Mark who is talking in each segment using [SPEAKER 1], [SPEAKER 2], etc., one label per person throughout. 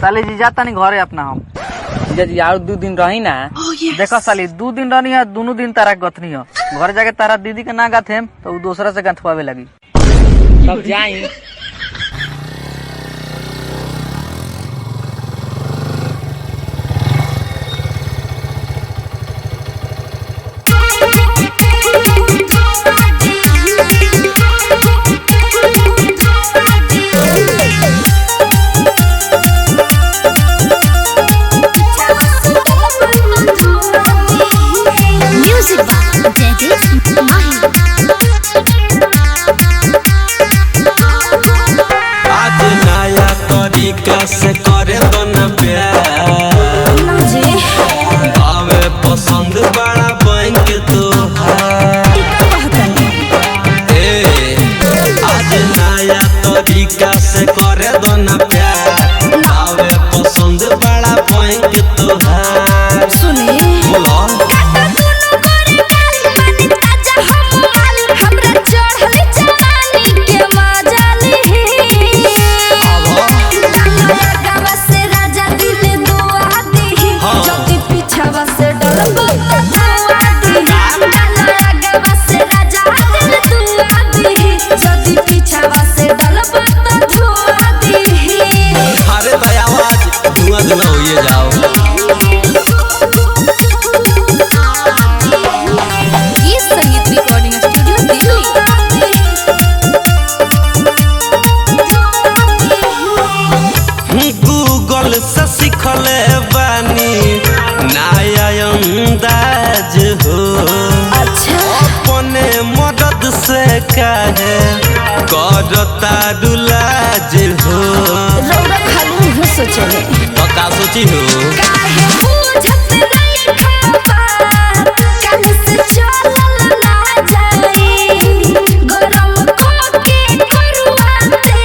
[SPEAKER 1] साली जी जाता नहीं घरे अपना हम
[SPEAKER 2] जी और 2 दिन रही ना।
[SPEAKER 1] देखो साली 2 दिन रहनी है, दोनों दिन तारा गथनी है। घर जाके तारा दीदी के ना गाथे तो दूसरा से गथवावे लगी।
[SPEAKER 2] तब जाई
[SPEAKER 3] से करे तो न प्यार आवे पसंद बड़ा बैंक तो आज नया तरीका से करे तो न प्यार आवे पसंद बड़ा बैंक तो सुनी बोलो से सीखले बानी नया अंदाज हो। अच्छा अपने मदद से काहे करता दुलाज हो। रौरा खाली हो सोचले तो का सोची हो काहे बुझत नहीं खापा कान से चलल ना जाई गरम खोके करुआते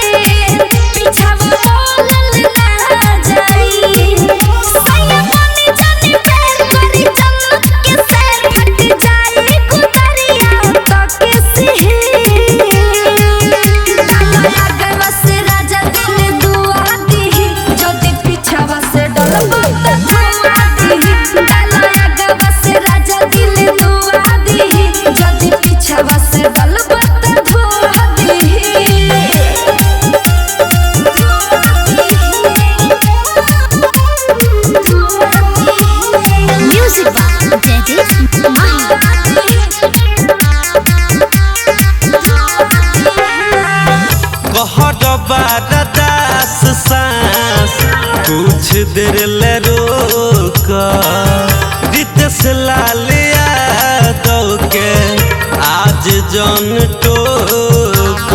[SPEAKER 3] पीछा बोलल ना जाई सैया बने जाने प्यार करी जन्नत के सैर फट जाई कुतरिया तक से लागवा से राजा दिल दुआ दी जदी पीछावा से डलबा त धुआ दी लागवा से राजा दिल दुआ दी जदी पीछावा से डलबा त धुआ दी म्यूजिक बा जैदिस दास सांस कुछ देर ले रोक रितेश लाल यादव के आज जन टोक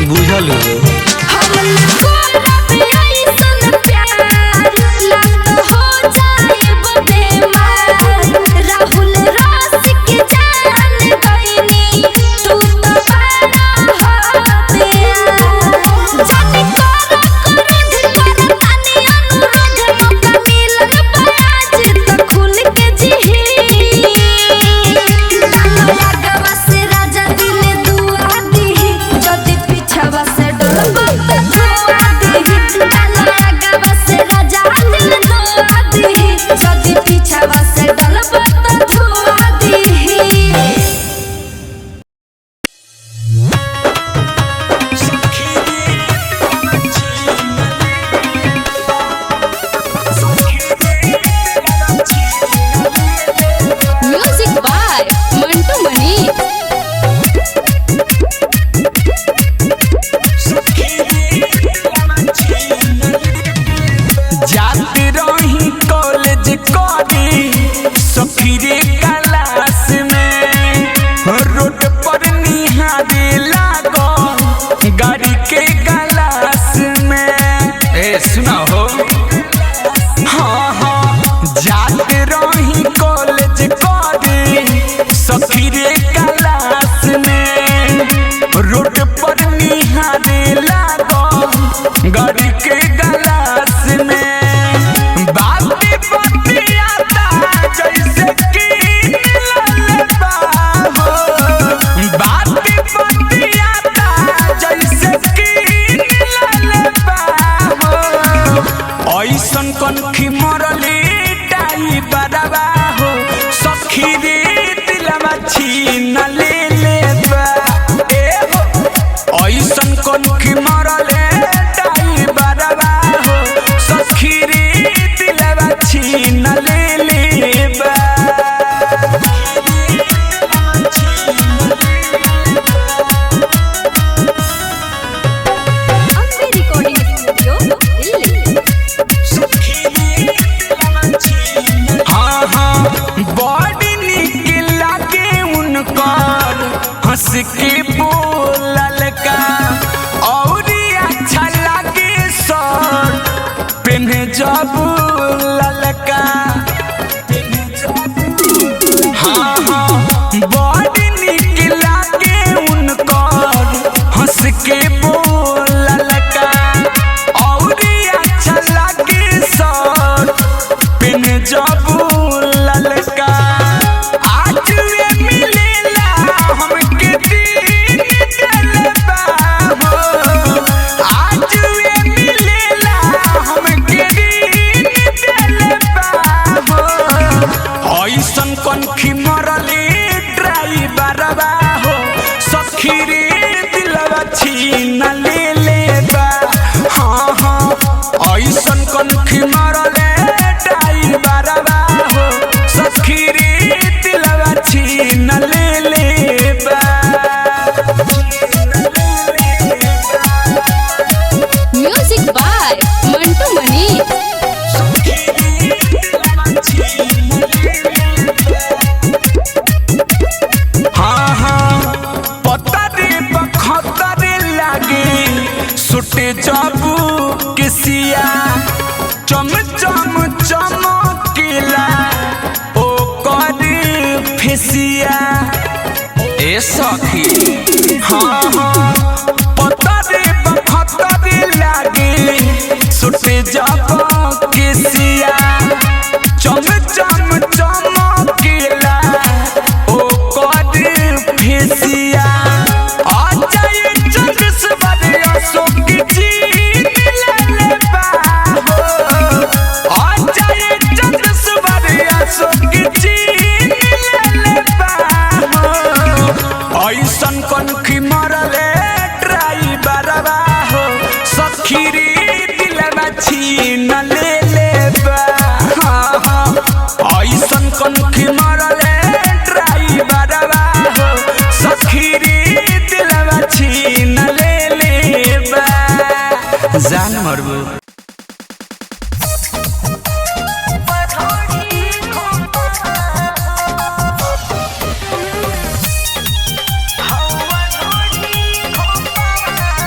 [SPEAKER 3] बुझल गाड़ी के गलास में सुना हो हाँ हाँ जाते रही कॉलेज करी सखी रे क्लास में रोड पर निहारे लागो गाड़ी के गलास में बाती बाती आता जैसे कि ललबा हो बाती बाती आता जैसे कि ललबा
[SPEAKER 4] कनखी मरले डाई बरवा हो सखी रे दिलवा छीन लेले बा बड़ी निक लागे उनकर हंस के बोलल का और अच्छा लागे सर पेन्हे जब ललका हाँ हाँ बड़ी निक लागे उनकर हंस के बोलल का और अच्छा लागे सर पेन्हे जब ललका आज वे मिलेला हमके दिन गलबा हो आज वे मिलेला हमके दिन गलबा हो ऐसन कनखी मरले ड्राइवरवा हो सखी रे दिलवा छीन लेले बा हाँ हाँ ऐसन कनखी मरले ड्राइवरवा हो सखी रे दिलवा छीन लेले बा
[SPEAKER 3] म्यूजिक बाय मंटू मनी
[SPEAKER 4] हाँ हाँ पता रे बखता रे लागे सुटे जाबू किसिया चम चम चमकीला ओ कर फेसिया ए सखी हाँ हाँ पता रे बखता रे लागे सुटे जाबू किसिया चम चम चमकीला ओ कर फेसिया आ जाए चंद्स बरिया सोकी जी ले बा हो आ जाए चंद्स बरिया सोकी जी ले बा हो ऐसन कनखी मरले ड्राइवरवा हो सखी रे दिलवा छीन लेले बा हाँ हाँ ऐसन कनखी मरले ड्राइवरवा हो सखी रे दिलवा छीन लेले बा जान मरबू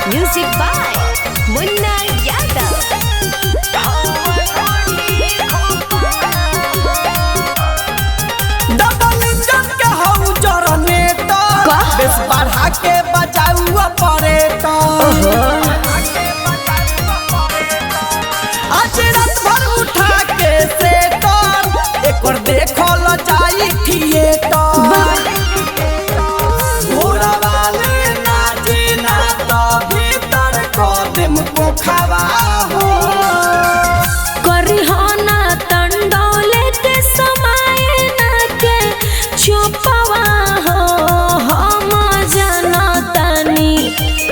[SPEAKER 3] music by Munna Yadav
[SPEAKER 5] double engine के हौ जनरेटर बेस बढ़ा के बजाऊ ऑपरेटर आज रात भर उठा के सेटर एक और देखल जाई थिएटर घोड़ा वाले ना जीना तो भीतर कदम को खवा हो
[SPEAKER 3] करिहाना तंडौले के समाए ना के चुपवा हो हम जनतानी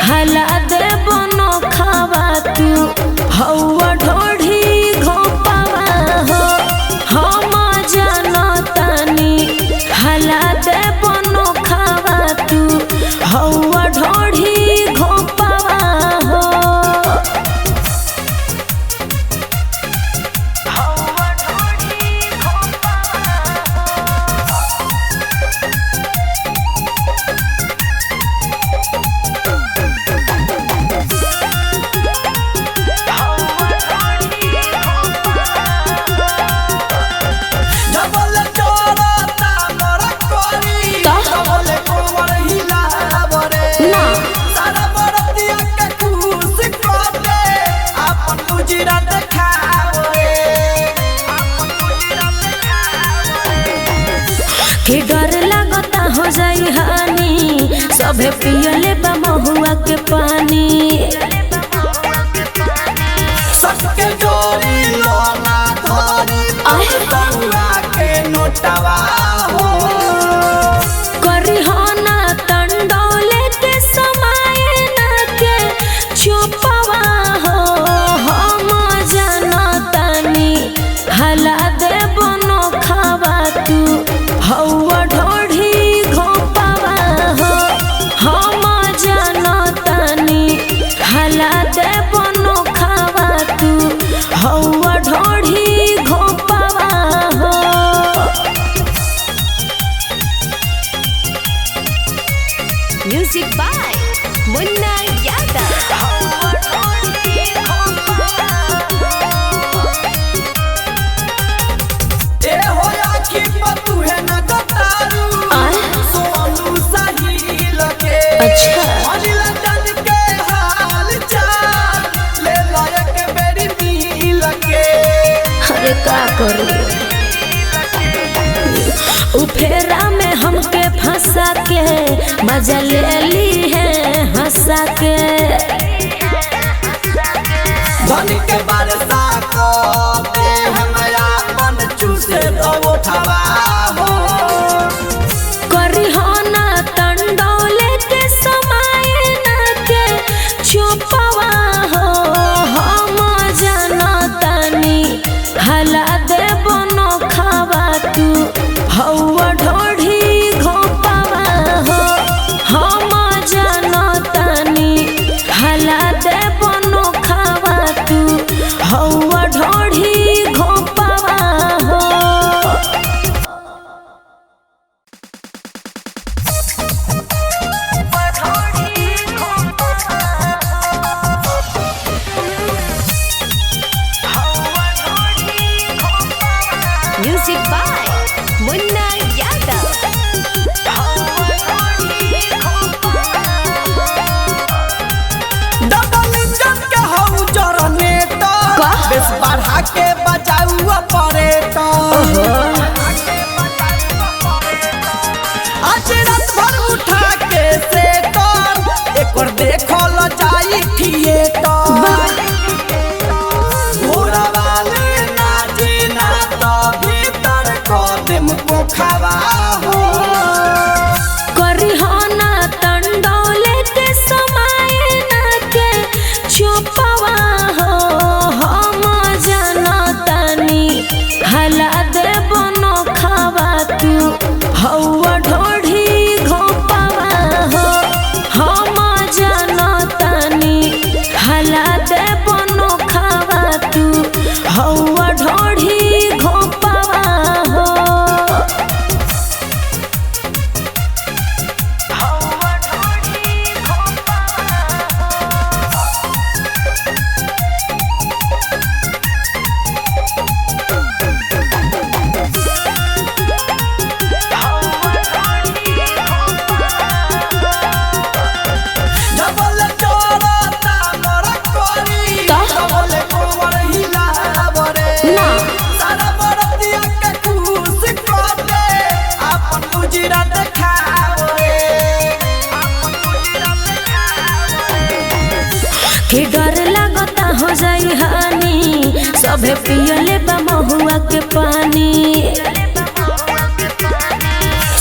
[SPEAKER 3] हला दे बनो खावा तू हवा ढोढ़ी घोपावा हो हम जनतानी हला दे बनो खावा तू हवा ढोढ़ी घोपावा हो
[SPEAKER 5] जबल जोरता मोर कोरी जबल कोवर हिला बरे
[SPEAKER 3] ना
[SPEAKER 5] सारा बरतिया के खुश करते अपन मुजरा देखावे
[SPEAKER 3] के डर लगता हो जाई हानि सभे पियले बा महुआ के पानी
[SPEAKER 5] सबके जोड़ी लोना धरी बउआ के नोटवा हो
[SPEAKER 3] करिहाना तंडौले के समाए ना के दे बनो खावा तू हवा ढोढ़ी घोपावा हो। Music by Munna Yadav.
[SPEAKER 5] ए होया की पतू है ना कतारू सोनू सही लगे।
[SPEAKER 3] अच्छा
[SPEAKER 5] अनिल टन के हाल चाल ले लायक बेरी मिल के।
[SPEAKER 3] अरे का करी उफेरा में हमके फंसा के मजा ले ली है हंसा के।
[SPEAKER 5] धनी के बरसा को दे हमरा मन चूसे तो उठावा हो।
[SPEAKER 3] करी हो ना तंडोले के समाये ना के चुपवा हो। हम जाना तानी हला दे बनो खावा तू हवा ढोढ़ी घोपावा हो। हम जाना तानी हला दे बनो खावा तू हवा ढोढ़ी घोपावा हो। Music by Munna Yadav.
[SPEAKER 5] Double engine के हऊ जनरेटर बेस बढ़ा के बजाऊ ऑपरेटर। आज रात भर उठा के सेटर एक और देखो ल जाई थिएटर। घोड़ा वाले नाचे ना तो भीतर कदम को खावा हो।
[SPEAKER 3] करी हो ना तंडोले के समाये ना के चुपवा हो। हम जाना तानी हला दे बनो खावा तू हवा ढोढ़ी घोपावा हो। हम जाना तानी हला दे बनो खावा तू हवा ढोढ़ी घोपावा हो।
[SPEAKER 5] जबल चोरता मर कोरी जबल कोवर हिलावरे।
[SPEAKER 3] ना।
[SPEAKER 5] सारा बरतिया के खुश कर दे अपन मुजरा देखावरे।
[SPEAKER 3] के डर लगता हो जाई हानि सभे पियले बा महुआ के पानी।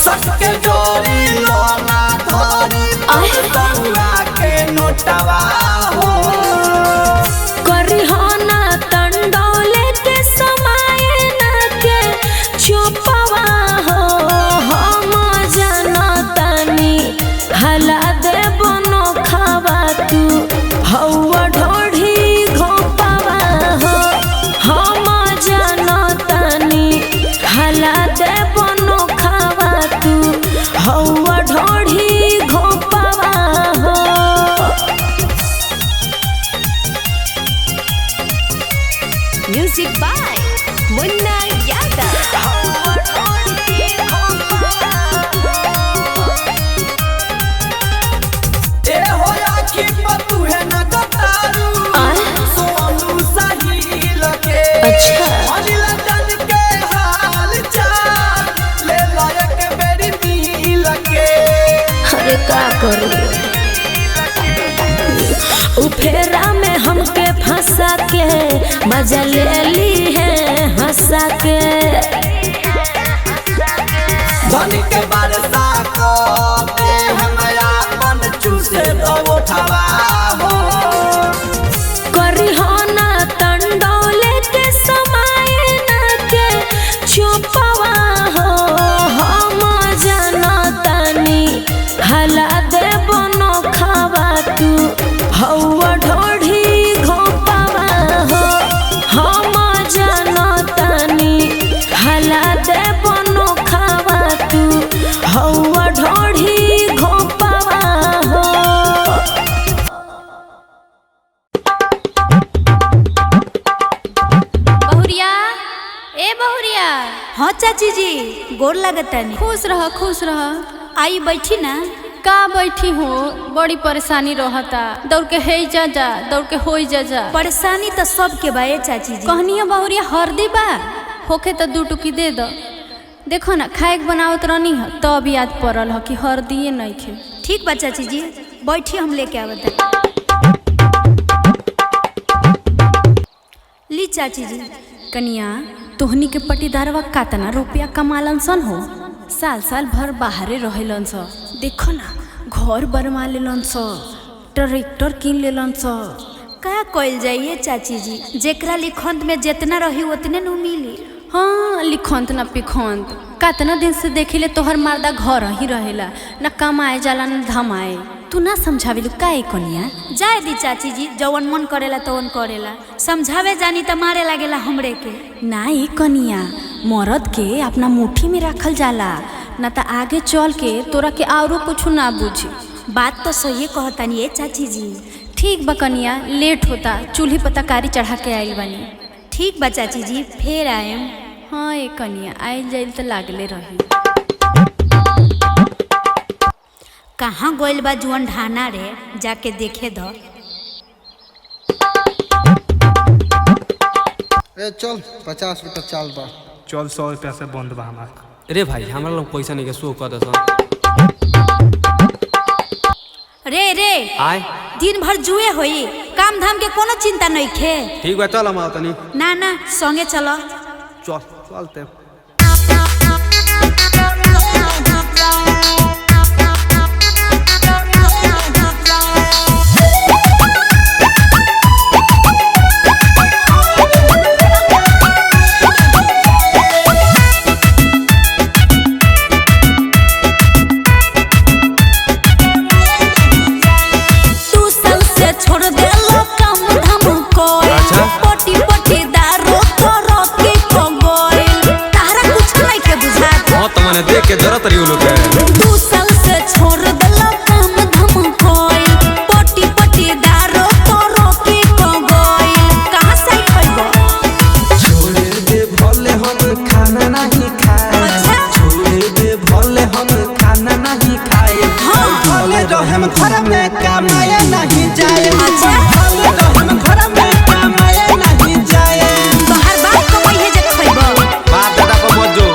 [SPEAKER 5] सबके जोड़ी लोना धरी बउआ के नोटवा हो।
[SPEAKER 3] करी हो ना तंडोले के समाये ना के चुपवा हो। हम जाना तानी हला दे बनो खावा तू हवा ढोढ़ी घोपावा हो। हम जाना तानी हला दे बनो खावा तू हवा ढोढ़ी घोपावा हो। Music by Munna Yadav.
[SPEAKER 5] ए होया की पतू है ना कतारू सोनू सही लगे।
[SPEAKER 3] अच्छा
[SPEAKER 5] अनिल टन के हाल चाल ले लायक बेरी मिल के।
[SPEAKER 3] अरे का करी उफेरा में हमके फंसा के मजा ले ली है हंसा के।
[SPEAKER 5] धनी के बरसा को दे हमरा मन चूसे तो उठावा हो।
[SPEAKER 3] करी हो ना तंडोले के समाये ना के चुपवा हो। हम जाना तानी हला दे बनो खावा तू हवा ढोढ़ी हाँ चाची जी गोर लगतानी।
[SPEAKER 6] खुश रह।
[SPEAKER 3] आई बैठी ना।
[SPEAKER 6] का बैठी हो, बड़ी परेशानी रहता। दौड़ के हे जा दौड़ के हो जा।
[SPEAKER 3] परेशानी तो सबके बा चाची जी।
[SPEAKER 6] कहनिया बहुरिया हरदी बा होके तो 2 टुकी दे दो। देखो ना खाए के बनावत रहनी है तब याद पड़ल है कि हरदिए नहीं खे।
[SPEAKER 3] ठीक बा चाची जी बैठी हम लेके आवत। ली चाची जी।
[SPEAKER 6] कनिया तोहनी के पटीदारवा कातना रुपया कमालन सन हो। साल भर बाहरे रहेलन स। देखो ना घर बनवा लेलन स, ट्रैक्टर किन लेलन स।
[SPEAKER 3] का कइल जाइए चाची जी, जेकरा लिखंत में जितना रही उतने नु मिली।
[SPEAKER 6] हाँ लिखंत ना पिखंत। कातना दिन से देखिले तोहर मर्दा घर ही रहेला, न कमाए जाला न धमाए। तू ना समझावे लू काहे कनिया।
[SPEAKER 3] जाए दी चाची जी, जवन मन करेला तवन करेला। समझावे जानी त मारे लागेला हमरे के।
[SPEAKER 6] नाई कनिया मर्द के अपना मुट्ठी में रखल जाला, न त आगे चल के तोरा के औरो कुछ ना बुझी।
[SPEAKER 3] बात तो सही कहतानी चाची जी।
[SPEAKER 6] ठीक बा कनिया, लेट होता, चूल्ही पर तकारी चढ़ा के आइल बानी।
[SPEAKER 3] ठीक बा चाची जी, फिर आएम।
[SPEAKER 6] हाँ ए कनिया आइल जाइल तो लागले रही।
[SPEAKER 3] कहाँ गोइल बा जुअन ढाना रे, जाके देखे दो।
[SPEAKER 7] ए चल 50 रुपया चाल बा।
[SPEAKER 8] चल 100 रुपया से बंद बा हमार।
[SPEAKER 9] अरे भाई हमरा लोग पैसा नहीं के शो कर दे।
[SPEAKER 3] रे
[SPEAKER 9] आय
[SPEAKER 3] दिन भर जुए होई, काम धाम के कोनो चिंता नहीं खे।
[SPEAKER 9] ठीक बा चल हम आवतनी।
[SPEAKER 3] ना संगे चलो।
[SPEAKER 9] चलते।
[SPEAKER 3] छोड़ दे लो काम धाम को।
[SPEAKER 9] अच्छा?
[SPEAKER 3] पोटी दारू तो रोकी को गोइल। तारा कुछ नहीं के बुझात।
[SPEAKER 9] हां त माने देख के जरूरत रही लोग के।
[SPEAKER 3] 2 साल से छोड़ दे लो काम धाम को। पोटी दारू तो रोकी को गोइल। कहां से खइबो?
[SPEAKER 5] छोड़ दे भले हम खाना नहीं खाए।
[SPEAKER 3] अच्छा?
[SPEAKER 5] छोड़ दे भले हम खाना नहीं खाए।
[SPEAKER 3] हाँ।
[SPEAKER 5] भले रहम घर में कमाए नहीं जाए।
[SPEAKER 3] अच्छा?
[SPEAKER 5] भले रहम घर में कमाए नहीं जाए।
[SPEAKER 3] तोहर बाप कमाई है जे खइबो।
[SPEAKER 9] बाप दादा को मत जो।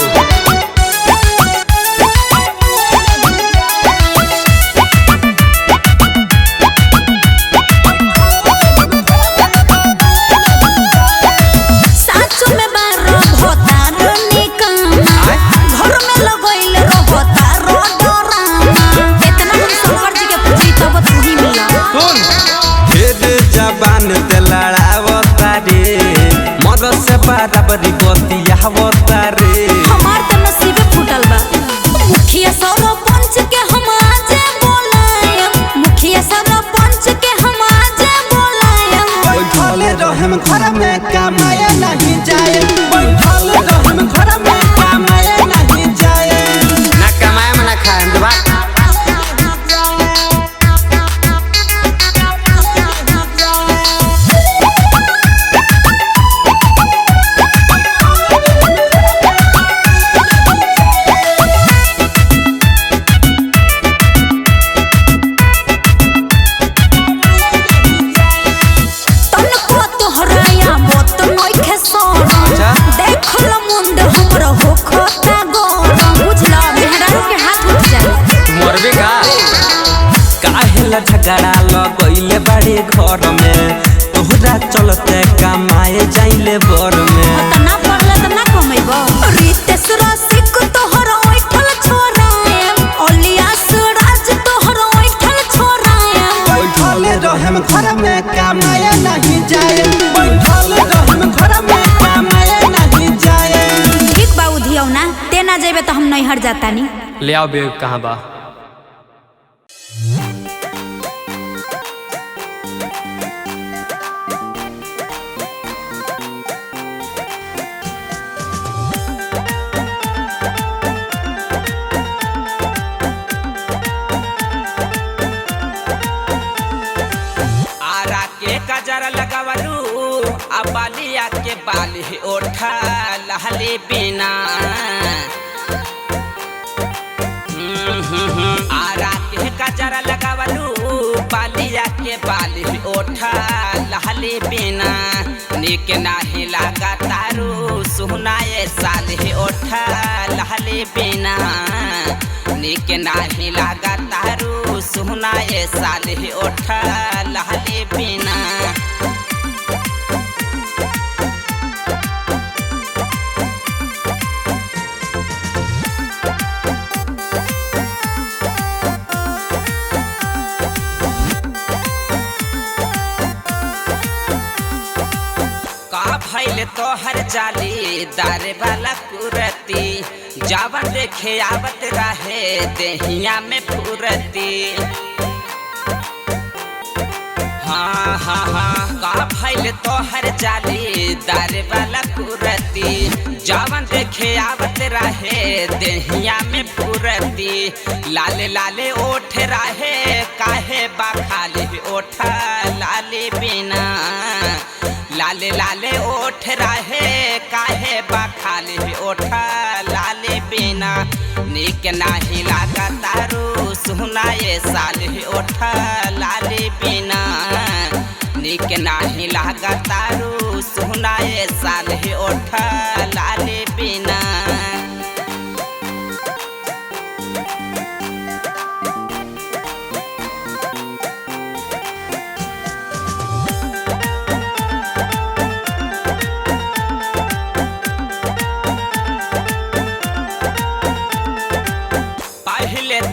[SPEAKER 3] साचो में बारो भोतार निकामा। घर में लगइल भोतार डरामा। इतना हम शंकर जी के पूजी तब तू ही मिला।
[SPEAKER 9] सुन
[SPEAKER 5] फिर जबान ते लड़ावता रे, मदद से बराबरी बतियावता रे।
[SPEAKER 3] हमार त नसीबे फूटल बा। मुखिया सरपंच के हम आज बोलायम। मुखिया सरपंच के हम आज बोलायम।
[SPEAKER 5] बैठल रहम घर में कमाए नहीं जाए। बैठल रहम घर में कमाए नहीं जाए।
[SPEAKER 9] ना कमाए में ना खाए तो बात।
[SPEAKER 3] तनको तोहराया मत नइखे सोना।
[SPEAKER 9] अच्छा?
[SPEAKER 3] देखल मुंड हमर होखता गरम। बुझला मेहरारू के हाथ उठ जाए।
[SPEAKER 9] तू मरबे का?
[SPEAKER 5] काहेला झगड़ा लगइले बड़े घर में। तोहरा चलते कमाए जाइले बर में।
[SPEAKER 3] तना पड़ले त ना कमैबो। रितेश रसिक तोहर ओइठल छोरायम। ओलियास राज तोहर ओइठल छोरायम।
[SPEAKER 5] बैठल रहम घर में कमाए नहीं जाए। बैठल रहम घर में कमाए नहीं जाए।
[SPEAKER 3] ठीक बा उधियौ ना, ते ना जेबे त हम नैहर जातानी।
[SPEAKER 9] ले आओ बेग कहां बा?
[SPEAKER 4] आरा के गजर लगावलू, आ बालिया के बाली ओठा लहल लाली बिना आरा के गजरा लगावलू बालिया के बाली ओठा लाली बिना निक नाही लागा तारू सुनाए साली ओठा लाली बिना निक नाही लागा तारू सुनाए साली ओठा लाली बिना भैल तोहर जाली दारे वाला कुरती जावन देखे आवत रहे देहिया में फुरती हाँ हाँ हाँ का भैल तोहर जाली दारे वाला कुरती जावन देखे आवत रहे देहिया में फुरती लाले लाले ओठ रहे काहे बाखाली ओठा लाले बिना लाले लाले ओठ रहे काहे बाखाली ओठा लाले बिना निक नाही लागा तारू सुनाए साली ओठा लाले बिना निक नाही लागा तारू सुनाए साली ओठा लाले बिना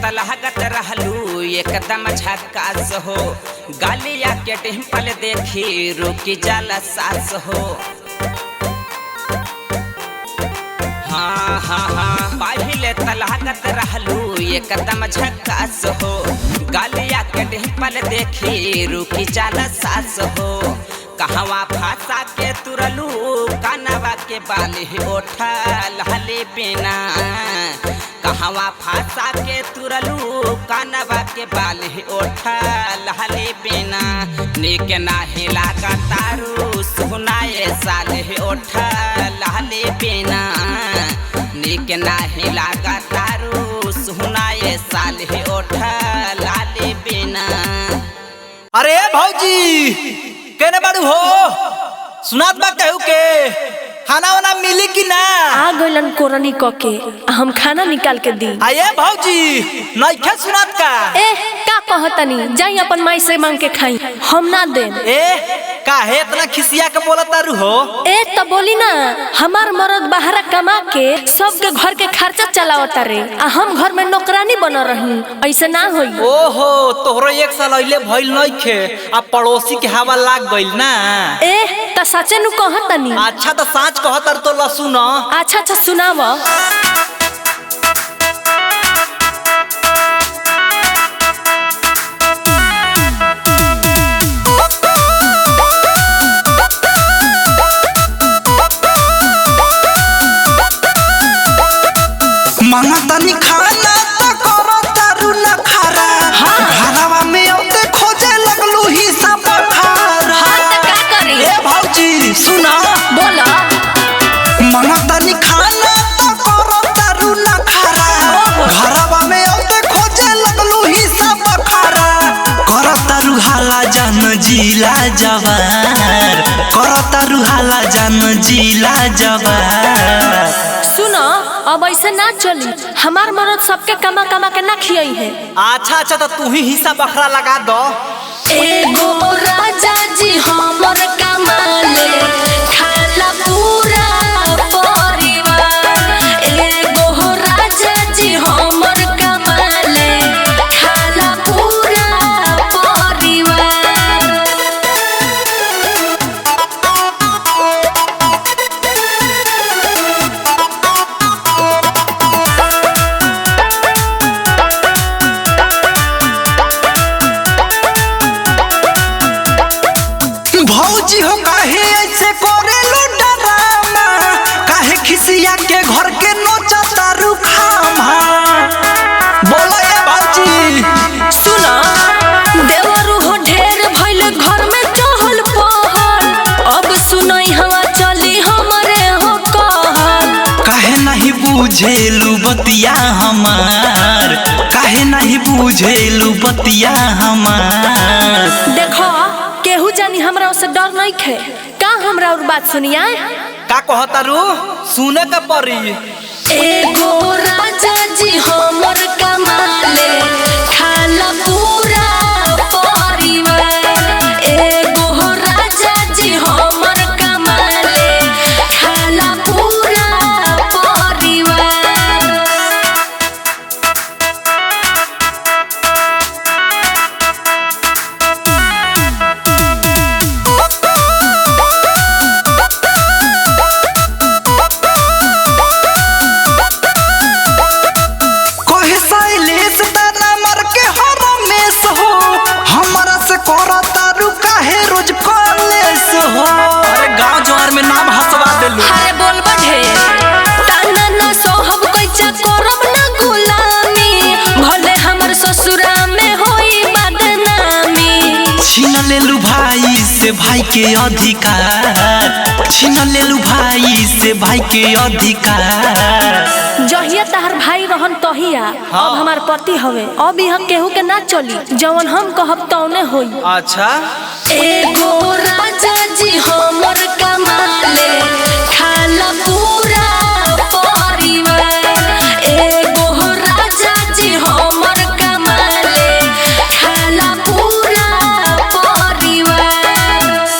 [SPEAKER 4] तलहगत रहलू एकदम झक्कास हो गालिया के डिम्पल देखी रुकी जाला सास हो हाँ हाँ हाँ पहले तलहगत रहलू एकदम झक्कास हो गालिया के डिम्पल देखी रुकी जाला सास हो कहवा फांसा के तुरलू कानवा के बाली ओठा लाली बिना कहवा फांसा के तुरलू कानवा के बाली ओठा लाली बिना निक नाही लागा तारू सुनाए साली ओठा लाली बिना निक नाही लागा तारू सुनाए साली ओठा लाली बिना।
[SPEAKER 5] अरे भौजी केने बाड़ू हो सुनात बा कहू के खाना वाना मिली कि ना
[SPEAKER 6] आ गइलन कोरनी क के हम खाना निकाल के दी
[SPEAKER 5] आये भौजी नइखे सुनात का
[SPEAKER 6] का कहतनी जाई अपन माई से मांग के खाई हम ना देम
[SPEAKER 5] काहे इतना खिसिया के बोलत तारू हो
[SPEAKER 6] त बोली ना हमार मर्द बाहर कमा के सबके घर के खर्चा चलावता रे आ हम घर में नौकरानी बन रही ऐसे ना होई
[SPEAKER 5] ओहो तोहरो एक साल अइले भइल नइखे आ पड़ोसी के हवा लाग गइल ना
[SPEAKER 6] त सचे नु कहतनी
[SPEAKER 5] अच्छा त साच कहतर तो ल सुन
[SPEAKER 6] अच्छा सुनाव
[SPEAKER 5] मंगतनी खाना त करो तारू न खारा घरवा में औते खोजे लगलू हिसाब खारा
[SPEAKER 6] का करी
[SPEAKER 5] ए भौजी सुना
[SPEAKER 6] बोला
[SPEAKER 5] मंगतनी खाना त करो तारू न खारा घरवा में औते खोजे लगलू हिसाब खारा करो तारू हाला जान जिला जवार करो तारू हाला जान जिला जवार
[SPEAKER 6] सुनो अब ऐसे ना चली हमार मर्द सबके कमा कमा के ना खियाई है
[SPEAKER 5] अच्छा तो तू ही हिस्सा बखरा लगा दो
[SPEAKER 3] एगो राजा जी हमर कमाले खाला पूरा परिवार एगो राजा जी हमर कमाले खाला पूरा परिवार
[SPEAKER 5] भौजी बुझेलू बतिया हमार, काहे नहीं बुझेलू बतिया हमार।
[SPEAKER 6] देखो केहू जानी हमरा उससे डर नहीं खे का हमरा और बात सुनिया
[SPEAKER 5] का कहतारू सुने का परी।
[SPEAKER 3] एगो राजा जी हमर कमाले खाला पूरा परिवार। एगो राजा जी हमर कमाले खाला पूरा परिवार।
[SPEAKER 5] कहे शैलेश दाना मर के हो रमेश हो, हमरा से करतारू काहे रोज कॉलेज हो। अरे गांव जवार में नाम हंसवा देलू।
[SPEAKER 3] हाय बोल बढ़े ताना न सोहब कैचा करब न गुलामी, भले हमर ससुरा में होई बदनामी।
[SPEAKER 5] छीन लेलू भाई से भाई के अधिकार, छीन लेलू भाई से भाई के अधिकार।
[SPEAKER 6] जहिया तहार भाई रहन तहिया अब हमार पति हवे, अब यहाँ केहू के ना चली, जवन हम कहब तौने होई।
[SPEAKER 5] अच्छा
[SPEAKER 3] एगो